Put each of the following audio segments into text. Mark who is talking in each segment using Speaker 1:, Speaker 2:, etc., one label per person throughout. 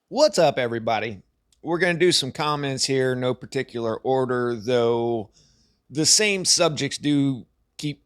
Speaker 1: What's up, everybody? We're going to do some comments here, no particular order, though the same subjects do keep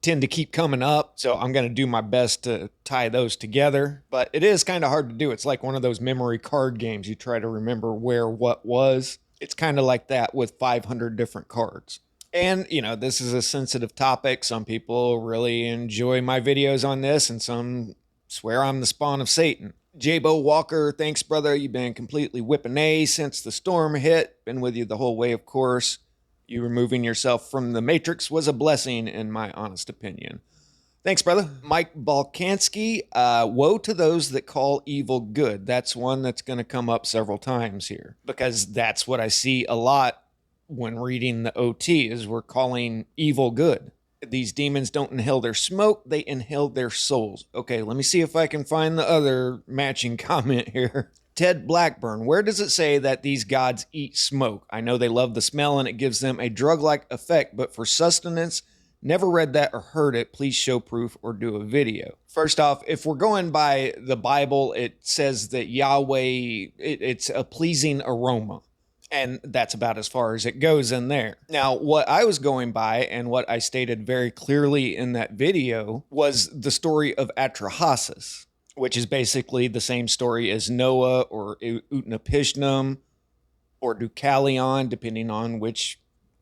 Speaker 1: tend to keep coming up, so I'm going to do my best to tie those together. But it is kind of hard to do. It's like one of those memory card games. You try to remember where what was. It's kind of like that with 500 different cards. And, this is a sensitive topic. Some people really enjoy my videos on this, and some swear I'm the spawn of Satan. J-Bo Walker, thanks, brother. You've been completely whipping A since the storm hit. Been with you the whole way, of course. You removing yourself from the Matrix was a blessing, in my honest opinion. Thanks, brother. Mike Balkansky, woe to those that call evil good. That's one that's going to come up several times here because that's what I see a lot when reading the OT is we're calling evil good. These demons don't inhale their smoke, they inhale their souls. Okay, let me see if I can find the other matching comment here. Ted Blackburn, where does it say that these gods eat smoke? I know they love the smell and it gives them a drug-like effect, but for sustenance, never read that or heard it. Please show proof or do a video. First off, if we're going by the Bible, it says that Yahweh, it's a pleasing aroma. And that's about as far as it goes in there. Now, what I was going by and what I stated very clearly in that video was the story of Atrahasis, which is basically the same story as Noah or Utnapishtim or Deucalion, depending on which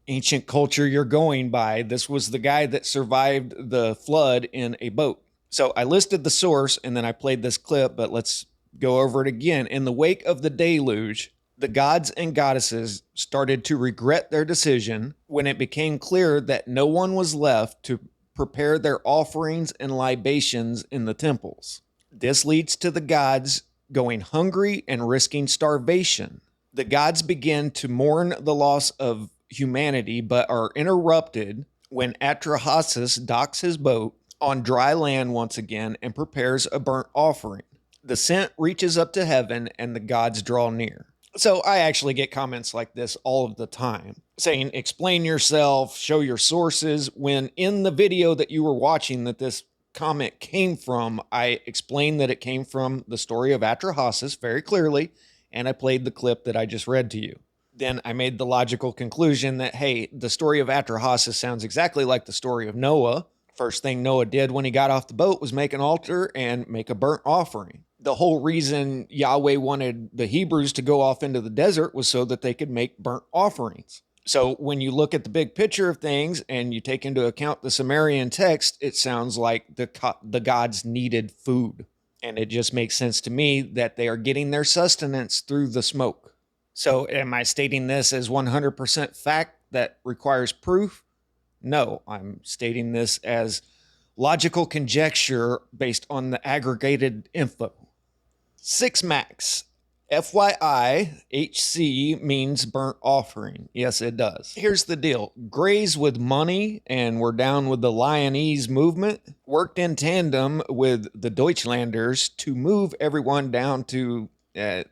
Speaker 1: ancient culture you're going by. This was the guy that survived the flood in a boat. So I listed the source and then I played this clip, but let's go over it again. In the wake of the deluge, the gods and goddesses started to regret their decision when it became clear that no one was left to prepare their offerings and libations in the temples. This leads to the gods going hungry and risking starvation. The gods begin to mourn the loss of humanity, but are interrupted when Atrahasis docks his boat on dry land once again and prepares a burnt offering. The scent reaches up to heaven and the gods draw near. So I actually get comments like this all of the time saying, explain yourself, show your sources. When in the video that you were watching that this comment came from, I explained that it came from the story of Atrahasis very clearly, and I played the clip that I just read to you. Then I made the logical conclusion that, hey, the story of Atrahasis sounds exactly like the story of Noah. First thing Noah did when he got off the boat was make an altar and make a burnt offering. The whole reason Yahweh wanted the Hebrews to go off into the desert was so that they could make burnt offerings. So when you look at the big picture of things and you take into account the Sumerian text, it sounds like the gods needed food. And it just makes sense to me that they are getting their sustenance through the smoke. So am I stating this as 100% fact that requires proof? No, I'm stating this as logical conjecture based on the aggregated info. 6 Max. FYI, HC means burnt offering. Yes, it does. Here's the deal. Greys with money, and we're down with the Lyonese movement, worked in tandem with the Deutschlanders to move everyone down to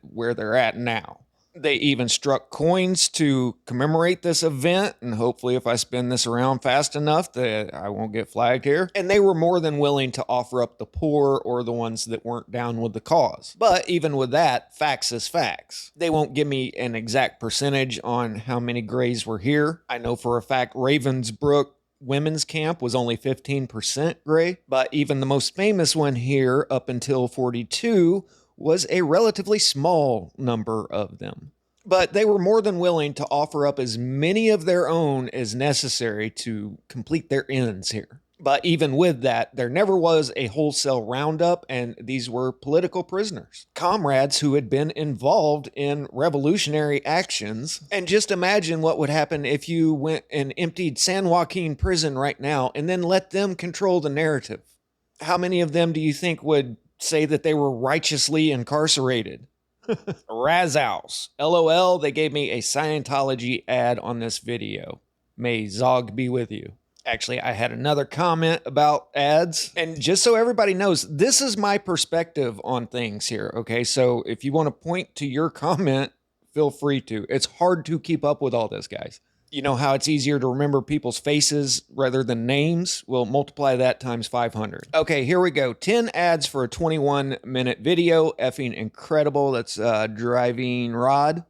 Speaker 1: where they're at now. They even struck coins to commemorate this event, and hopefully if I spin this around fast enough that I won't get flagged here. And they were more than willing to offer up the poor or the ones that weren't down with the cause. But even with that, facts is facts. They won't give me an exact percentage on how many Greys were here. I know for a fact Ravensbrück women's camp was only 15% Grey, but even the most famous one here up until 42 was a relatively small number of them. But they were more than willing to offer up as many of their own as necessary to complete their ends here. But even with that, there never was a wholesale roundup, and these were political prisoners, comrades who had been involved in revolutionary actions. And just imagine what would happen if you went and emptied San Joaquin prison right now and then let them control the narrative. How many of them do you think would say that they were righteously incarcerated? Razhouse. LOL, they gave me a Scientology ad on this video. May Zog be with you. Actually, I had another comment about ads. And just so everybody knows, this is my perspective on things here, okay? So if you want to point to your comment, feel free to. It's hard to keep up with all this, guys. You know how it's easier to remember people's faces rather than names? Well, multiply that times 500. Okay, here we go. 10 ads for a 21-minute video. Effing incredible. That's Divining Rod.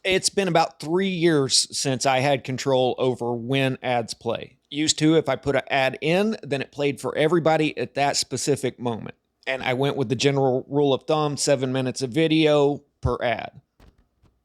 Speaker 1: It's been about 3 years since I had control over when ads play. Used to, if I put an ad in, then it played for everybody at that specific moment. And I went with the general rule of thumb, 7 minutes of video per ad.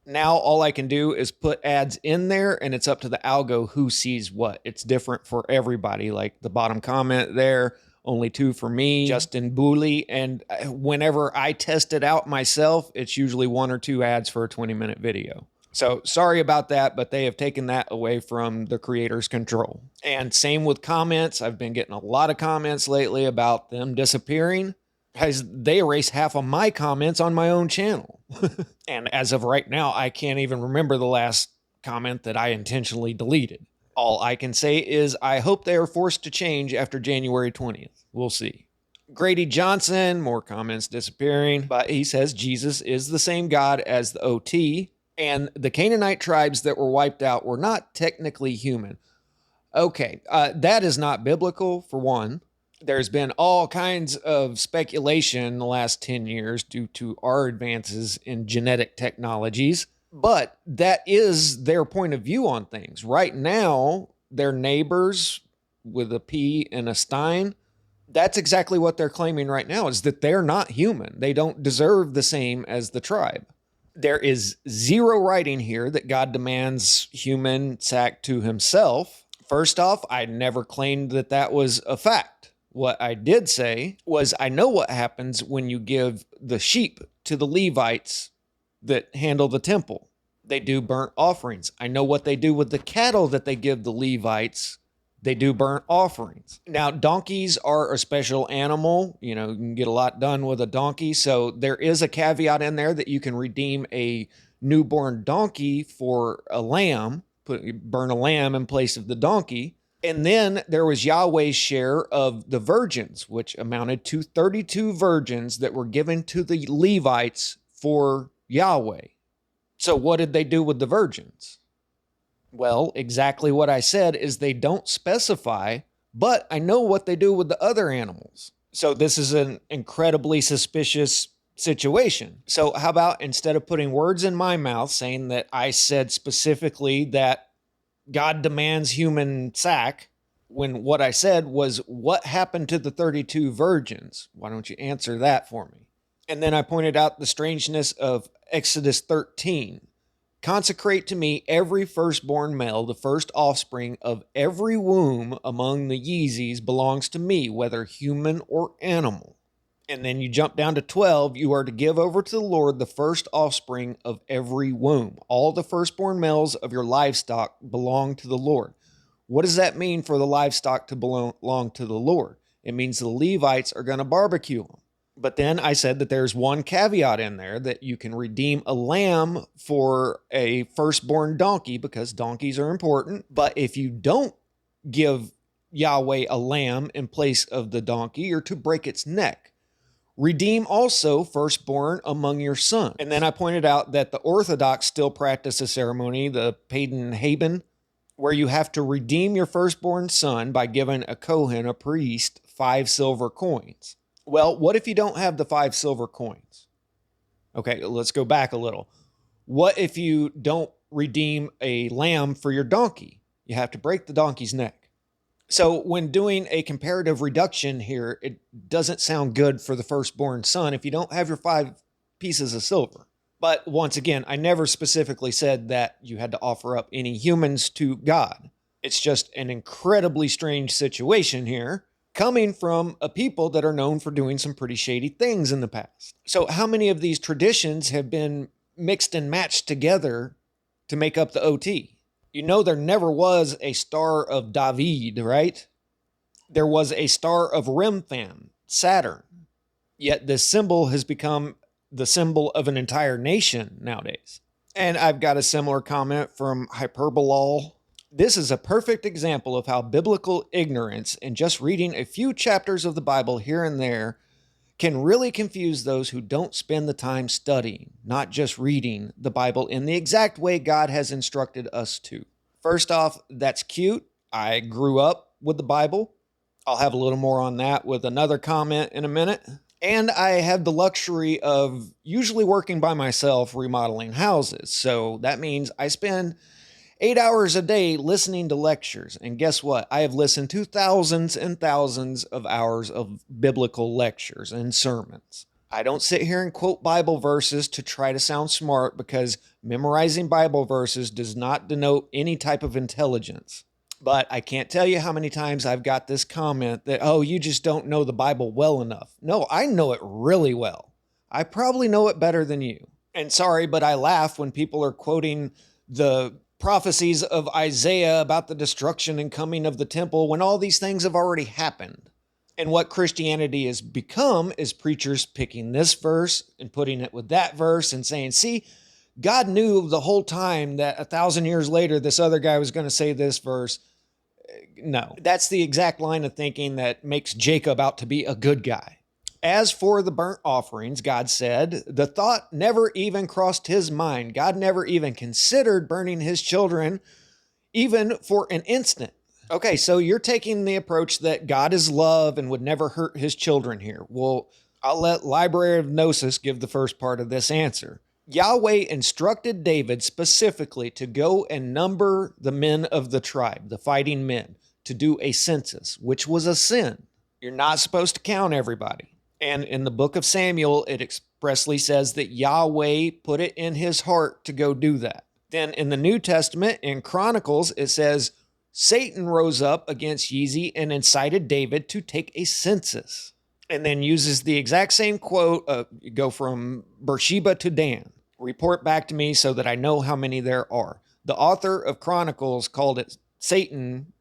Speaker 1: Now all I can do is put ads in there, and it's up to the algo who sees what. It's different for everybody. Like the bottom comment there, only 2 for me, Justin Booley. And whenever I test it out myself, it's usually 1 or 2 ads for a 20-minute video. So sorry about that, but they have taken that away from the creator's control. And same with comments. I've been getting a lot of comments lately about them disappearing. Guys, they erase half of my comments on my own channel. And as of right now, I can't even remember the last comment that I intentionally deleted. All I can say is I hope they are forced to change after January 20th. We'll see. Grady Johnson, more comments disappearing, but he says Jesus is the same God as the OT, and the Canaanite tribes that were wiped out were not technically human. Okay, that is not biblical, for one. There's been all kinds of speculation in the last 10 years due to our advances in genetic technologies, but that is their point of view on things. Right now, their neighbors with a P and a Stein, that's exactly what they're claiming right now, is that they're not human. They don't deserve the same as the tribe. There is zero writing here that God demands human sac to himself. First off, I never claimed that that was a fact. What I did say was I know what happens when you give the sheep to the Levites that handle the temple. They do burnt offerings. I know what they do with the cattle that they give the Levites. They do burnt offerings. Now, donkeys are a special animal. You know, you can get a lot done with a donkey. So there is a caveat in there that you can redeem a newborn donkey for a lamb, burn a lamb in place of the donkey. And then there was Yahweh's share of the virgins, which amounted to 32 virgins that were given to the Levites for Yahweh. So what did they do with the virgins? Well, exactly what I said is they don't specify, but I know what they do with the other animals. So this is an incredibly suspicious situation. So how about instead of putting words in my mouth saying that I said specifically that God demands human sac, when what I said was, what happened to the 32 virgins? Why don't you answer that for me? And then I pointed out the strangeness of Exodus 13. Consecrate to me every firstborn male, the first offspring of every womb among the Yeezys belongs to me, whether human or animal. And then you jump down to 12, you are to give over to the Lord the first offspring of every womb. All the firstborn males of your livestock belong to the Lord. What does that mean for the livestock to belong to the Lord? It means the Levites are going to barbecue them. But then I said that there's one caveat in there that you can redeem a lamb for a firstborn donkey because donkeys are important. But if you don't give Yahweh a lamb in place of the donkey, you're to break its neck. Redeem also firstborn among your sons. And then I pointed out that the Orthodox still practice a ceremony, the Paden Haben, where you have to redeem your firstborn son by giving a Kohen, a priest, 5 silver coins. Well, what if you don't have the 5 silver coins? Okay, let's go back a little. What if you don't redeem a lamb for your donkey? You have to break the donkey's neck. So when doing a comparative reduction here, it doesn't sound good for the firstborn son if you don't have your 5 pieces of silver. But once again, I never specifically said that you had to offer up any humans to God. It's just an incredibly strange situation here, coming from a people that are known for doing some pretty shady things in the past. So how many of these traditions have been mixed and matched together to make up the OT? You know, there never was a Star of David, right? There was a Star of Remphan, Saturn. Yet this symbol has become the symbol of an entire nation nowadays. And I've got a similar comment from Hyperbolol. This is a perfect example of how biblical ignorance and just reading a few chapters of the Bible here and there can really confuse those who don't spend the time studying. not just reading the Bible in the exact way God has instructed us to. First off, that's cute. I grew up with the Bible. I'll have a little more on that with another comment in a minute. And I have the luxury of usually working by myself remodeling houses. So that means I spend 8 hours a day listening to lectures. And guess what? I have listened to thousands and thousands of hours of biblical lectures and sermons. I don't sit here and quote Bible verses to try to sound smart, because memorizing Bible verses does not denote any type of intelligence. But I can't tell you how many times I've got this comment that, oh, you just don't know the Bible well enough. No, I know it really well. I probably know it better than you. And sorry, but I laugh when people are quoting the prophecies of Isaiah about the destruction and coming of the temple when all these things have already happened. And what Christianity has become is preachers picking this verse and putting it with that verse and saying, see, God knew the whole time that 1,000 years later, this other guy was going to say this verse. No, that's the exact line of thinking that makes Jacob out to be a good guy. As for the burnt offerings, God said, the thought never even crossed his mind. God never even considered burning his children, even for an instant. Okay, so you're taking the approach that God is love and would never hurt his children here. Well, I'll let Library of Gnosis give the first part of this answer. Yahweh instructed David specifically to go and number the men of the tribe, the fighting men, to do a census, which was a sin. You're not supposed to count everybody. And in the book of Samuel, it expressly says that Yahweh put it in his heart to go do that. Then in the New Testament, in Chronicles, it says, Satan rose up against Yeezy and incited David to take a census. And then uses the exact same quote, go from Beersheba to Dan. Report back to me so that I know how many there are. The author of Chronicles called it Satan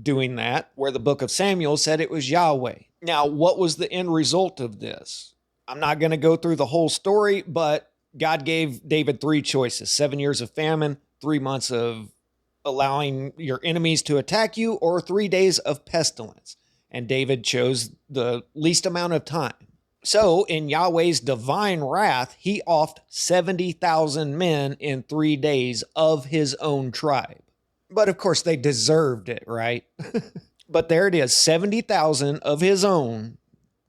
Speaker 1: doing that, where the book of Samuel said it was Yahweh. Now, what was the end result of this? I'm not going to go through the whole story, but God gave David 3 choices: 7 years of famine, 3 months of allowing your enemies to attack you, or 3 days of pestilence. And David chose the least amount of time. So in Yahweh's divine wrath, he offed 70,000 men in 3 days of his own tribe. But of course they deserved it, right? But there it is, 70,000 of his own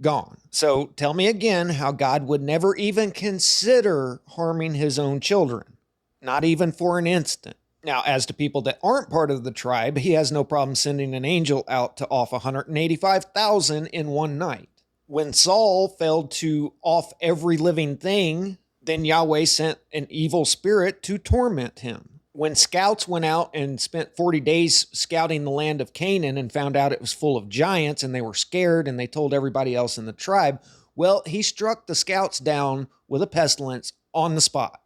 Speaker 1: gone. So tell me again how God would never even consider harming his own children. Not even for an instant. Now, as to people that aren't part of the tribe, he has no problem sending an angel out to off 185,000 in one night. When Saul failed to off every living thing, then Yahweh sent an evil spirit to torment him. When scouts went out and spent 40 days scouting the land of Canaan and found out it was full of giants and they were scared and they told everybody else in the tribe, well, he struck the scouts down with a pestilence on the spot.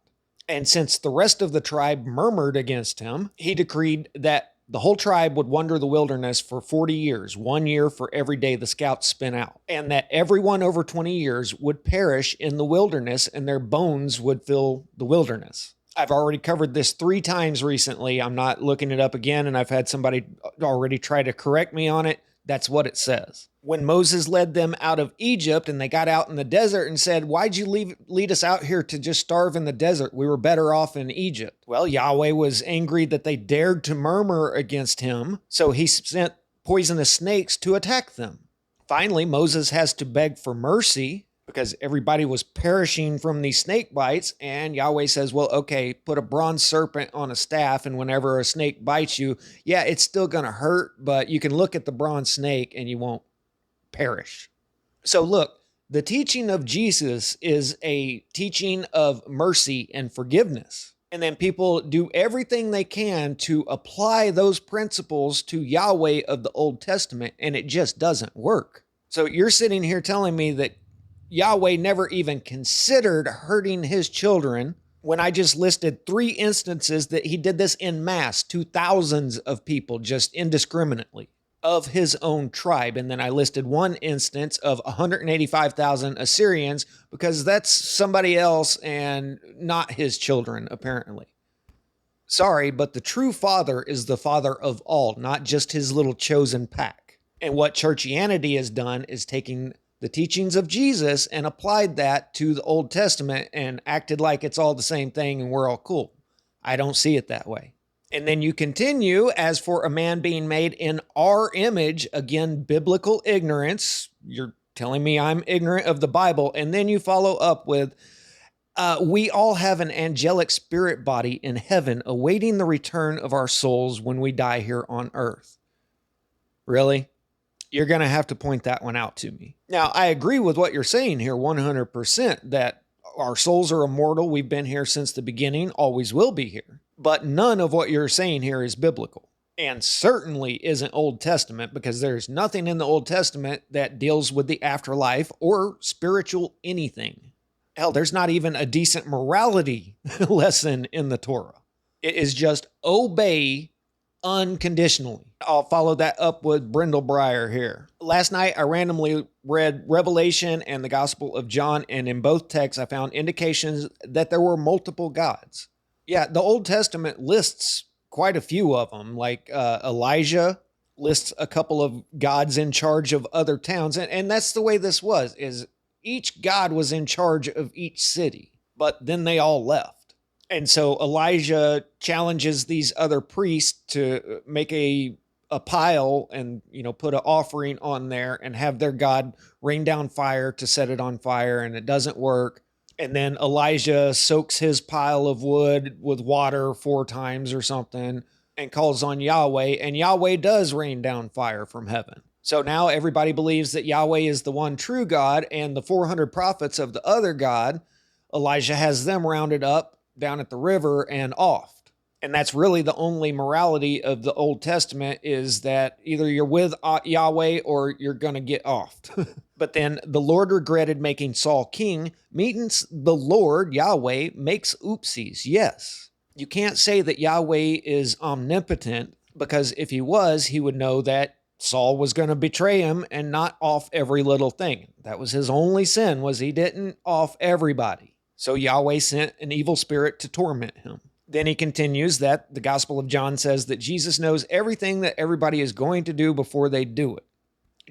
Speaker 1: And since the rest of the tribe murmured against him, he decreed that the whole tribe would wander the wilderness for 40 years, 1 year for every day the scouts spent out, and that everyone over 20 years would perish in the wilderness and their bones would fill the wilderness. I've already covered this 3 times recently. I'm not looking it up again, and I've had somebody already try to correct me on it. That's what it says. When Moses led them out of Egypt and they got out in the desert and said, why'd you lead us out here to just starve in the desert? We were better off in Egypt. Well, Yahweh was angry that they dared to murmur against him, so he sent poisonous snakes to attack them. Finally, Moses has to beg for mercy because everybody was perishing from these snake bites, and Yahweh says, well, okay, put a bronze serpent on a staff, and whenever a snake bites you, yeah, it's still going to hurt, but you can look at the bronze snake and you won't perish. So look, the teaching of Jesus is a teaching of mercy and forgiveness. And then people do everything they can to apply those principles to Yahweh of the Old Testament, and it just doesn't work. So you're sitting here telling me that Yahweh never even considered hurting his children when I just listed 3 instances that he did this en masse to thousands of people just indiscriminately of his own tribe. And then I listed 1 instance of 185,000 Assyrians because that's somebody else and not his children, apparently. Sorry, but the true father is the father of all, not just his little chosen pack. And what churchianity has done is taking the teachings of Jesus and applied that to the Old Testament and acted like it's all the same thing and we're all cool. I don't see it that way. And then you continue, as for a man being made in our image, again, biblical ignorance. You're telling me I'm ignorant of the Bible. And then you follow up with, we all have an angelic spirit body in heaven awaiting the return of our souls when we die here on earth. Really? You're going to have to point that one out to me. Now, I agree with what you're saying here 100%, that our souls are immortal. We've been here since the beginning, always will be here. But none of what you're saying here is biblical, and certainly isn't Old Testament, because there's nothing in the Old Testament that deals with the afterlife or spiritual anything. Hell, there's not even a decent morality lesson in the Torah. It is just obey unconditionally. I'll follow that up with Brindle Breyer here. Last night, I randomly read Revelation and the Gospel of John, and in both texts, I found indications that there were multiple gods. Yeah, the Old Testament lists quite a few of them, like Elijah lists a couple of gods in charge of other towns, and that's the way this was, is each god was in charge of each city, but then they all left. And so Elijah challenges these other priests to make a pile and, put an offering on there and have their God rain down fire to set it on fire, and it doesn't work. And then Elijah soaks his pile of wood with water 4 times or something and calls on Yahweh, and Yahweh does rain down fire from heaven. So now everybody believes that Yahweh is the one true God, and the 400 prophets of the other God, Elijah has them rounded up down at the river and offed. And that's really the only morality of the Old Testament, is that either you're with Yahweh or you're going to get offed. But then the Lord regretted making Saul king, means the Lord, Yahweh, makes oopsies. Yes. You can't say that Yahweh is omnipotent, because if he was, he would know that Saul was going to betray him and not off every little thing. That was his only sin, was he didn't off everybody. So Yahweh sent an evil spirit to torment him. Then he continues that the Gospel of John says that Jesus knows everything that everybody is going to do before they do it.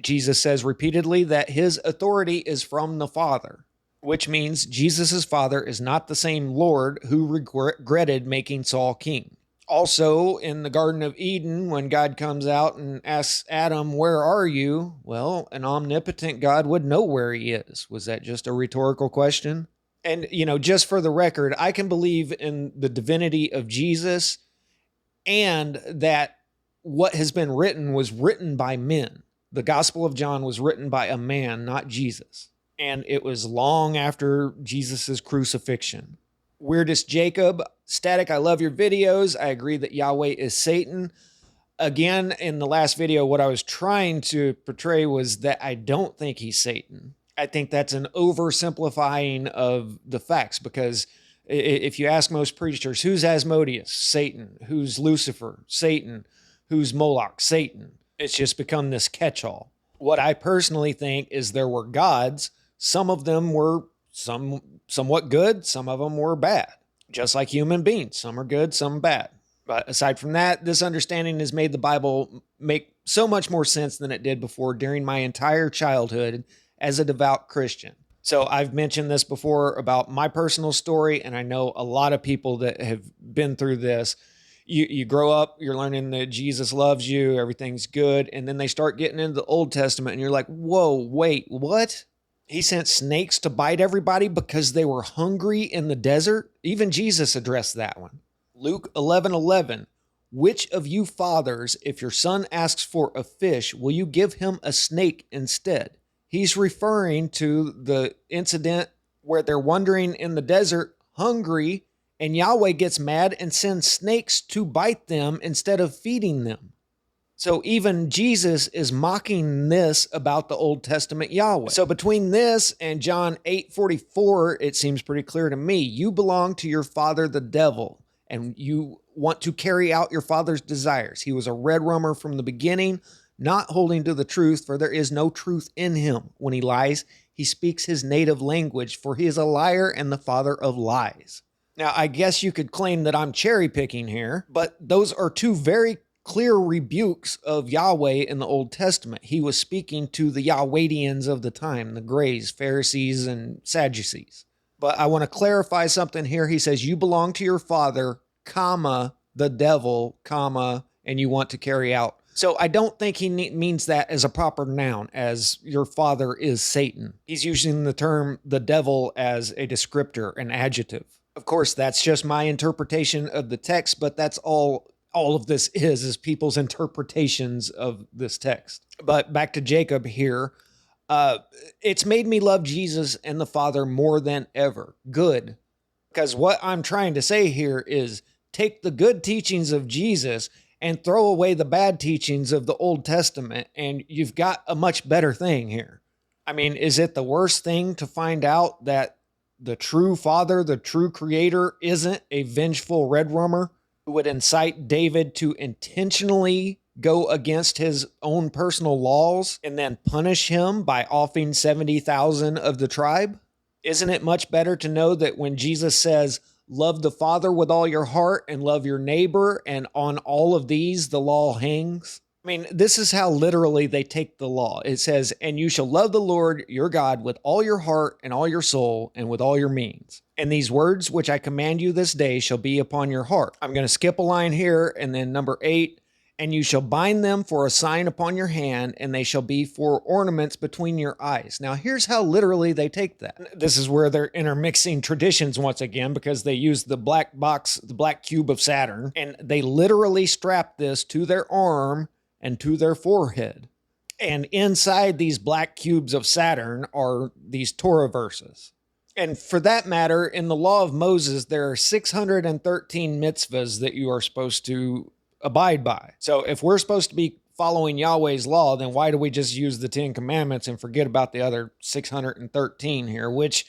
Speaker 1: Jesus says repeatedly that his authority is from the Father, which means Jesus' Father is not the same Lord who regretted making Saul king. Also, in the Garden of Eden, when God comes out and asks Adam, "Where are you?" Well, an omnipotent God would know where he is. Was that just a rhetorical question? And, just for the record, I can believe in the divinity of Jesus and that what has been written was written by men. The Gospel of John was written by a man, not Jesus. And it was long after Jesus' crucifixion. Weirdest Jacob, Static, I love your videos. I agree that Yahweh is Satan. Again, in the last video, what I was trying to portray was that I don't think he's Satan. I think that's an oversimplifying of the facts, because if you ask most preachers, who's Asmodeus? Satan. Who's Lucifer? Satan. Who's Moloch? Satan. It's just become this catch-all. What I personally think is there were gods. Some of them were somewhat good. Some of them were bad. Just like human beings. Some are good, some bad. But aside from that, this understanding has made the Bible make so much more sense than it did before during my entire childhood as a devout Christian. So I've mentioned this before about my personal story, and I know a lot of people that have been through this. You grow up, you're learning that Jesus loves you, everything's good, and then they start getting into the Old Testament, and you're like, whoa, wait, what? He sent snakes to bite everybody because they were hungry in the desert? Even Jesus addressed that one. Luke 11:11, which of you fathers, if your son asks for a fish, will you give him a snake instead? He's referring to the incident where they're wandering in the desert, hungry, and Yahweh gets mad and sends snakes to bite them instead of feeding them. So even Jesus is mocking this about the Old Testament Yahweh. So between this and John 8:44, it seems pretty clear to me. You belong to your father, the devil, and you want to carry out your father's desires. He was a red rummer from the beginning, not holding to the truth, for there is no truth in him. When he lies, he speaks his native language, for he is a liar and the father of lies. Now, I guess you could claim that I'm cherry picking here, but those are two very clear rebukes of Yahweh in the Old Testament. He was speaking to the Yahwehdians of the time, the Greys, Pharisees, and Sadducees. But I want to clarify something here. He says, you belong to your father, comma, the devil, comma, and you want to carry out. So I don't think he means that as a proper noun, as your father is Satan. He's using the term the devil as a descriptor, an adjective. Of course, that's just my interpretation of the text, but that's all of this is people's interpretations of this text. But back to Jacob here. It's made me love Jesus and the Father more than ever. Good. Because what I'm trying to say here is take the good teachings of Jesus and throw away the bad teachings of the Old Testament, and you've got a much better thing here. I mean, is it the worst thing to find out that the true Father, the true Creator, isn't a vengeful red rummer who would incite David to intentionally go against his own personal laws and then punish him by offing 70,000 of the tribe? Isn't it much better to know that when Jesus says, love the Father with all your heart and love your neighbor, and on all of these the law hangs? I mean, this is how literally they take the law. It says, and you shall love the Lord your God with all your heart and all your soul and with all your means. And these words which I command you this day shall be upon your heart. I'm going to skip a line here, and then number 8, and you shall bind them for a sign upon your hand, and they shall be for ornaments between your eyes. Now, here's how literally they take that. This is where they're intermixing traditions once again, because they use the black box, the black cube of Saturn, and they literally strap this to their arm and to their forehead. And inside these black cubes of Saturn are these Torah verses. And for that matter, in the law of Moses, there are 613 mitzvahs that you are supposed to abide by. So if we're supposed to be following Yahweh's law, then why do we just use the 10 commandments and forget about the other 613 here, which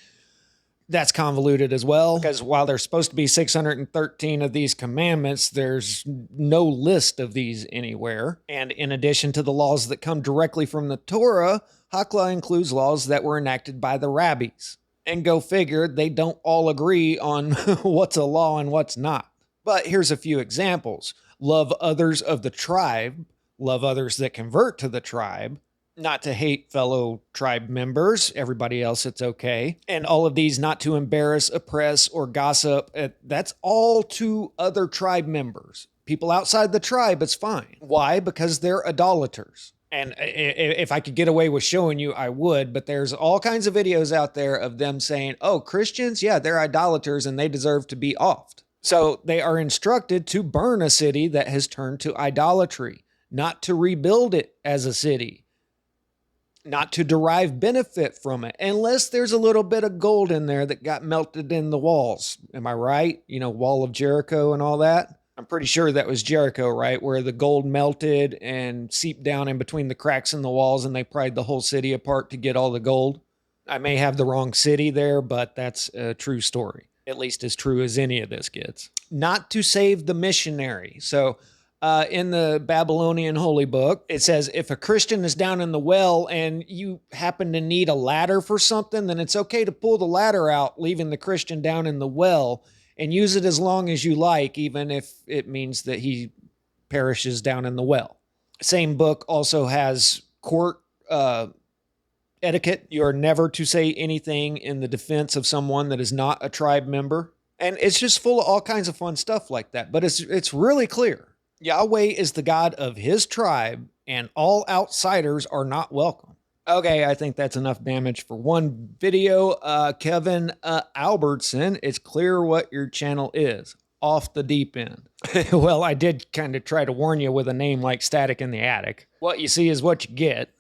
Speaker 1: that's convoluted as well, because while there's supposed to be 613 of these commandments, there's no list of these anywhere. And in addition to the laws that come directly from the Torah, Hakla includes laws that were enacted by the rabbis. And go figure, they don't all agree on what's a law and what's not. But here's a few examples. Love others of the tribe, love others that convert to the tribe, not to hate fellow tribe members, everybody else it's okay, and all of these not to embarrass, oppress, or gossip. That's all to other tribe members. People outside the tribe, it's fine. Why? Because they're idolaters. And if I could get away with showing you, I would, but there's all kinds of videos out there of them saying, oh, Christians, yeah, they're idolaters and they deserve to be offed. So they are instructed to burn a city that has turned to idolatry, not to rebuild it as a city, not to derive benefit from it, unless there's a little bit of gold in there that got melted in the walls. Am I right? You know, Wall of Jericho and all that. I'm pretty sure that was Jericho, right? Where the gold melted and seeped down in between the cracks in the walls and they pried the whole city apart to get all the gold. I may have the wrong city there, but that's a true story. At least as true as any of this gets. Not to save the missionary. So in the Babylonian Holy Book, it says if a Christian is down in the well and you happen to need a ladder for something, then it's okay to pull the ladder out, leaving the Christian down in the well, and use it as long as you like, even if it means that he perishes down in the well. Same book also has court etiquette. You are never to say anything in the defense of someone that is not a tribe member. And it's just full of all kinds of fun stuff like that. But it's really clear. Yahweh is the God of his tribe, and all outsiders are not welcome. Okay, I think that's enough damage for one video. Kevin Albertson, it's clear what your channel is. Off the deep end. Well, I did kind of try to warn you with a name like Static in the Attic. What you see is what you get.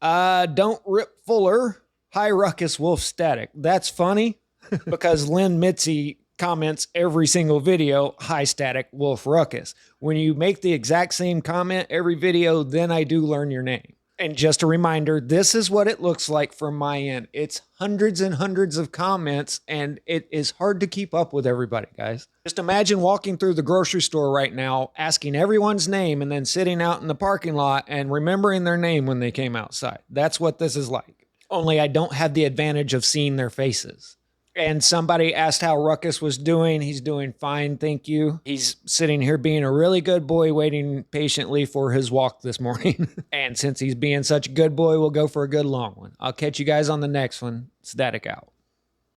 Speaker 1: Don't rip Fuller. Hi, Ruckus Wolf Static. That's funny because Lynn Mitzi comments every single video, hi, Static Wolf Ruckus. When you make the exact same comment every video, then I do learn your name. And just a reminder, this is what it looks like from my end. It's hundreds and hundreds of comments, and it is hard to keep up with everybody, guys. Just imagine walking through the grocery store right now, asking everyone's name, and then sitting out in the parking lot and remembering their name when they came outside. That's what this is like. Only I don't have the advantage of seeing their faces. And somebody asked how Ruckus was doing. He's doing fine, thank you. He's sitting here being a really good boy, waiting patiently for his walk this morning. And since he's being such a good boy, we'll go for a good long one. I'll catch you guys on the next one. Static out.